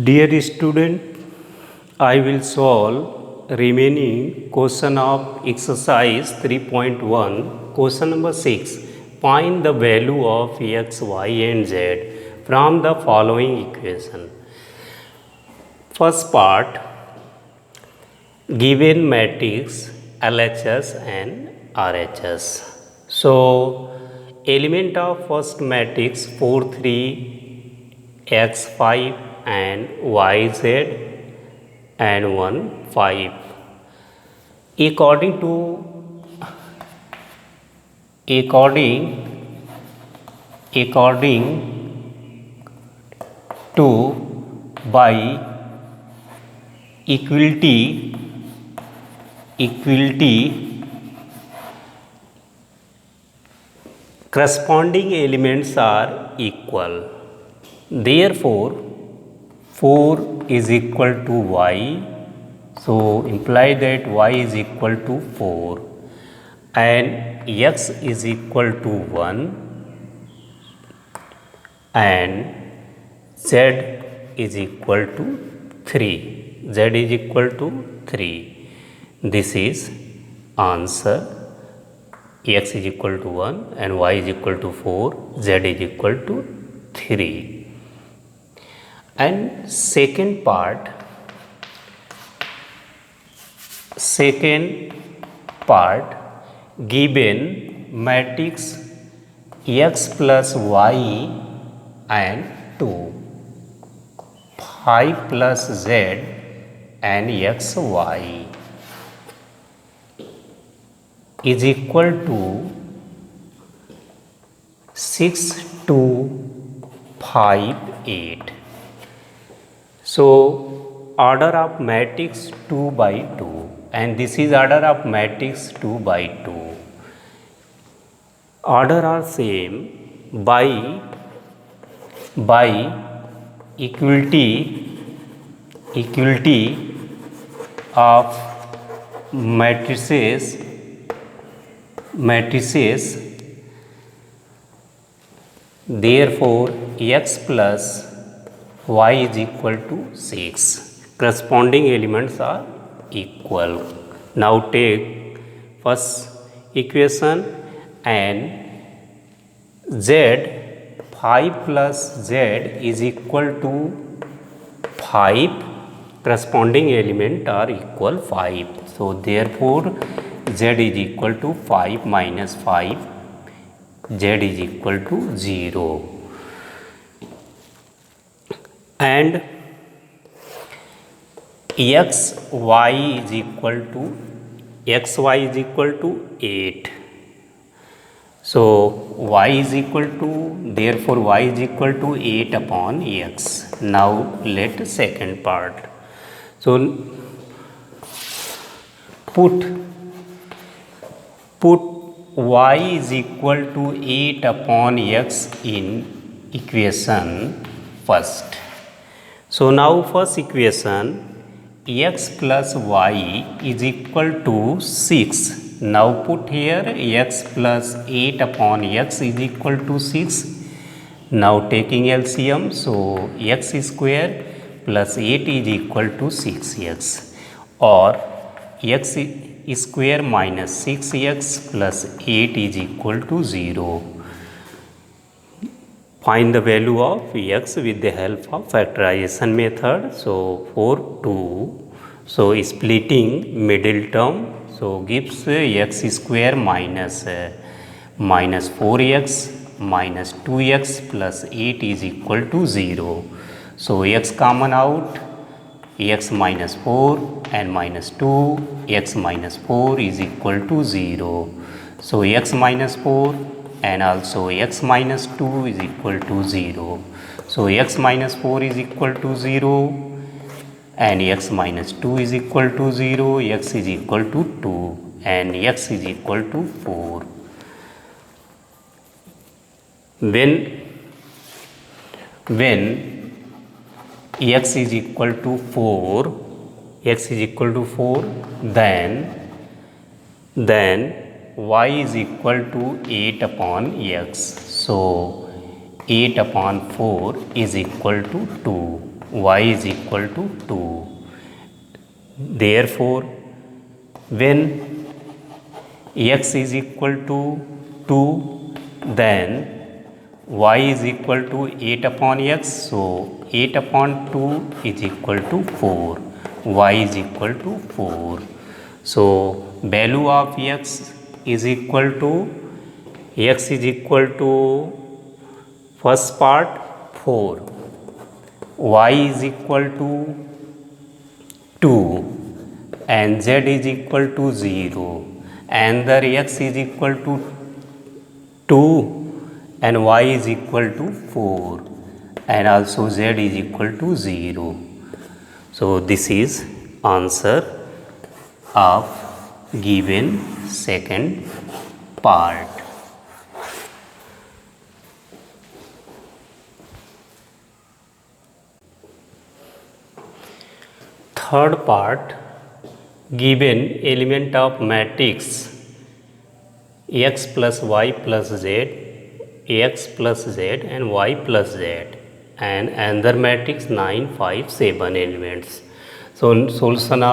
Dear student, I will solve remaining question of exercise 3.1, question number 6. Find the value of x, y and z from the following equation. First part, given matrix LHS and RHS. So, element of first matrix 4, 3, x, 5 and yz and 1 5 according to according to by equality corresponding elements are equal. Therefore 4 is equal to y, so imply that y is equal to 4 and x is equal to 1 and z is equal to 3. Z is equal to 3. This is answer. X is equal to 1 and y is equal to 4, z is equal to 3. And second part, given matrix x plus y and 2, 5 plus z and x y is equal to 6, 2, 5, 8. So, order of matrix 2 by 2 and this is order of matrix 2 by 2. Order are same by equality of matrices. Therefore, x plus y is equal to 6. Corresponding elements are equal. Now take first equation and z, 5 plus z is equal to 5. Corresponding element are equal 5. So therefore z is equal to 5 minus 5, z is equal to 0. And xy is equal to 8. So y is equal to, therefore y is equal to 8 upon x. Now let second part. So put y is equal to 8 upon x in equation first. So now first equation, x plus y is equal to 6. Now put here x plus 8 upon x is equal to 6. Now taking LCM, so x square plus 8 is equal to 6x, or x square minus 6x plus 8 is equal to 0. Find the value of x with the help of factorization method. So 4, 2. So splitting middle term. So gives x square minus 4x minus 2x plus 8 is equal to 0. So x common out, x minus 4 and minus 2, x minus 4 is equal to 0. So x minus 4 and also x minus 2 is equal to 0. So x minus 4 is equal to 0 and x minus 2 is equal to 0, x is equal to 2 and x is equal to 4. When x is equal to 4, then y is equal to 8 upon x. So 8 upon 4 is equal to 2. y is equal to 2. Therefore, when x is equal to 2, then y is equal to 8 upon x. So 8 upon 2 is equal to 4. Y is equal to 4. So value of x is equal to first part 4, y is equal to 2, and z is equal to 0, and the x is equal to 2 and y is equal to 4, and also z is equal to 0. So this is answer of given second part. Third part, given element of matrix x plus y plus z, x plus z and y plus z, and another matrix 9, 5, 7 elements. So solution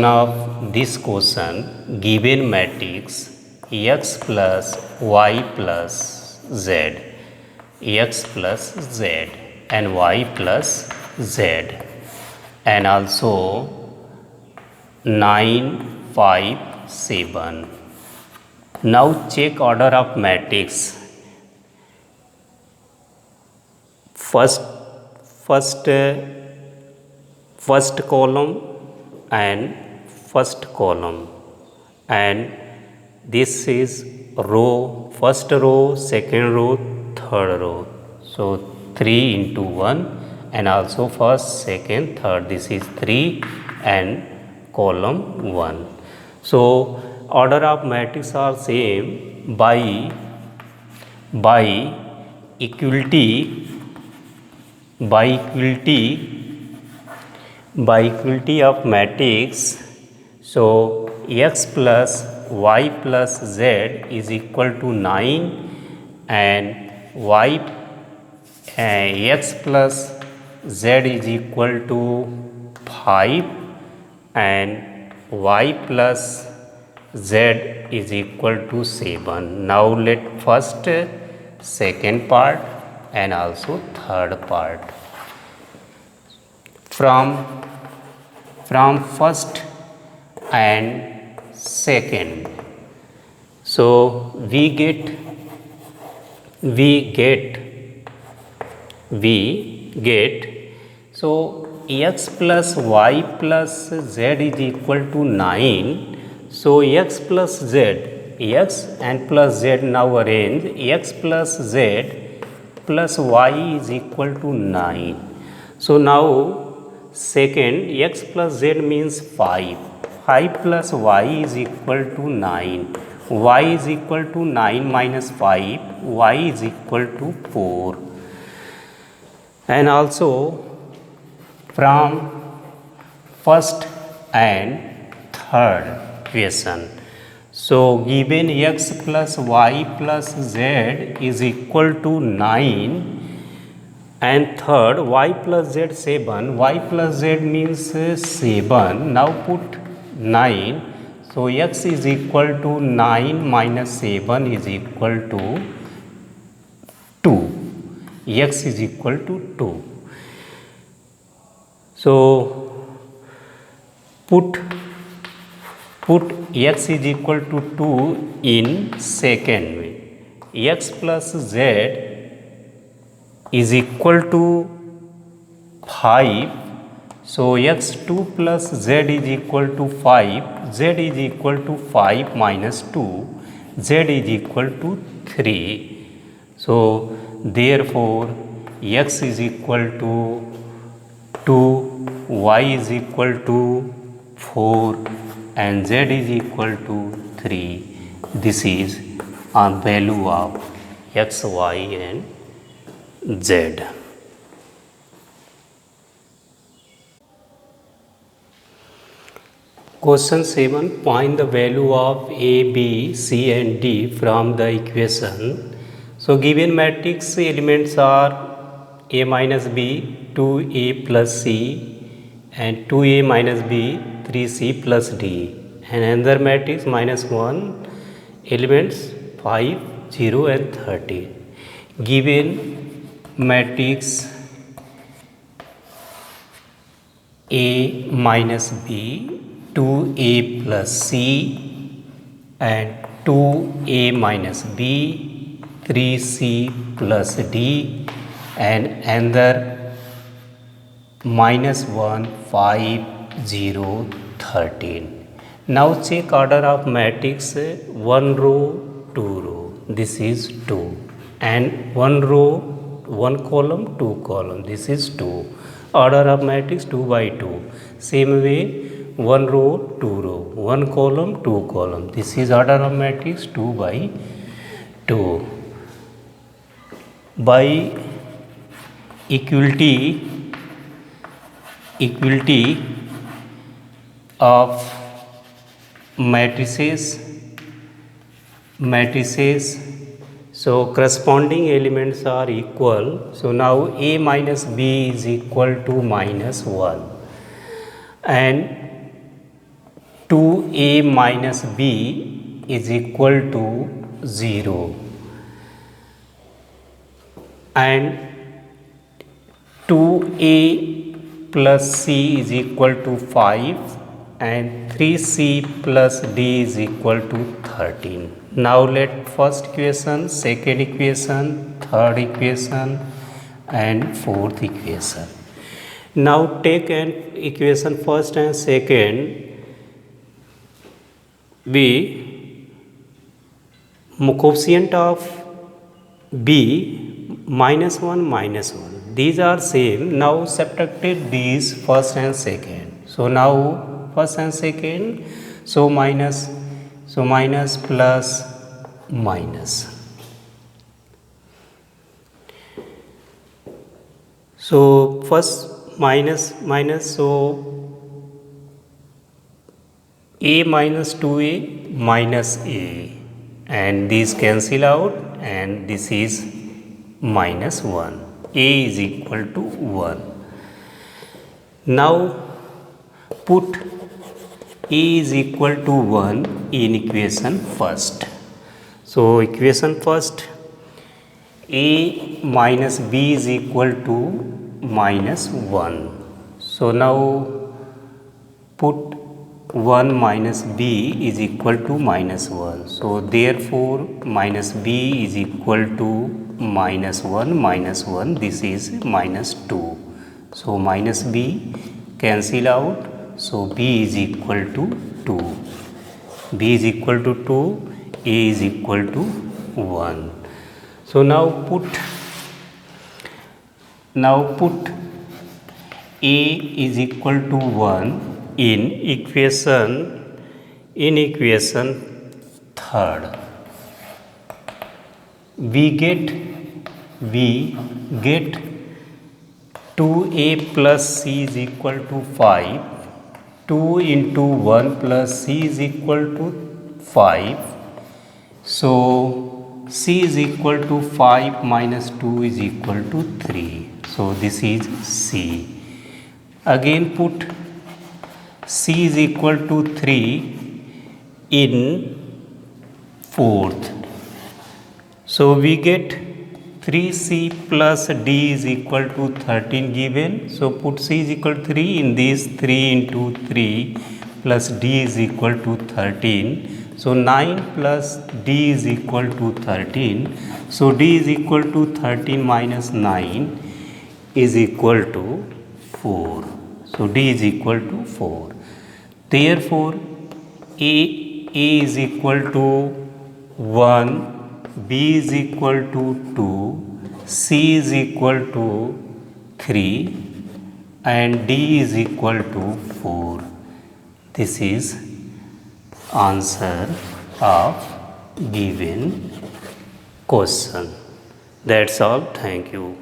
of this question, given matrix x plus y plus z, x plus z and y plus z, and also 9, 5, 7. Now check order of matrix. First column and first column, and this is row, first row, second row, third row. So 3 into 1, and also first, second, third. This is 3 and column 1. So order of matrix are same by equality of matrix. So x plus y plus z is equal to 9, and x plus z is equal to 5, and y plus z is equal to 7. Now let first, second part and also third part. From first and second, so we get so x plus y plus z is equal to 9. So x plus z, x and plus z, now arrange x plus z plus y is equal to 9. So now second, x plus z means 5. 5 plus y is equal to 9. Y is equal to 9 minus 5. Y is equal to 4. And also from first and third equation. So given x plus y plus z is equal to 9, and third y plus z 7, y plus z means 7. Now put 9. So x is equal to 9 minus 7 is equal to 2. X is equal to 2. So put x is equal to 2 in second way. X plus z is equal to 5. So x2 plus z is equal to 5. Z is equal to 5 minus 2. Z is equal to 3. So therefore x is equal to 2, y is equal to 4, and z is equal to 3. This is a value of x, y and z. Question 7. Find the value of A, B, C and D from the equation. So given matrix elements are a minus b 2a plus c and 2a minus b 3c plus d, and another matrix minus 1 elements 5 0 and 13. Given matrix a minus b 2a plus c and 2a minus b 3c plus d, and another minus 1 5 0 13. Now check order of matrix: 1 row 2 row, this is 2, and 1 row 1 column 2 column, this is 2. Order of matrix 2 by 2. Same way 1 row 2 row, 1 column 2 column, this is order of matrix 2 by 2. By equality of matrices, so corresponding elements are equal. So now a minus b is equal to minus 1, and 2a minus b is equal to 0, and 2a plus c is equal to 5, and 3c plus d is equal to 13. Now let first equation, second equation, third equation and fourth equation. Now take an equation first and second. B coefficient of b minus 1 minus 1, these are same. Now subtracted these first and second. So now first and second, so minus plus minus. So first minus, so a minus 2a minus a, and these cancel out, and this is minus 1. A is equal to 1. Now put a is equal to 1 in equation first. So equation first, a minus b is equal to minus 1. So now put 1 minus b is equal to minus 1. So therefore minus b is equal to minus 1, this is minus 2. So minus b cancel out, so b is equal to 2. B is equal to 2, a is equal to 1. So now put a is equal to 1 in equation third. We get 2a plus c is equal to 5. 2 into 1 plus c is equal to 5. So c is equal to 5 minus 2 is equal to 3. So this is c. Again put c is equal to 3 in fourth. So we get 3c plus d is equal to 13 given. So put c is equal to 3 in this, 3 into 3 plus d is equal to 13. So 9 plus d is equal to 13. So d is equal to 13 minus 9 is equal to 4. So d is equal to 4. Therefore a is equal to 1, b is equal to 2, c is equal to 3, and d is equal to 4. This is answer of given question. That's all. Thank you.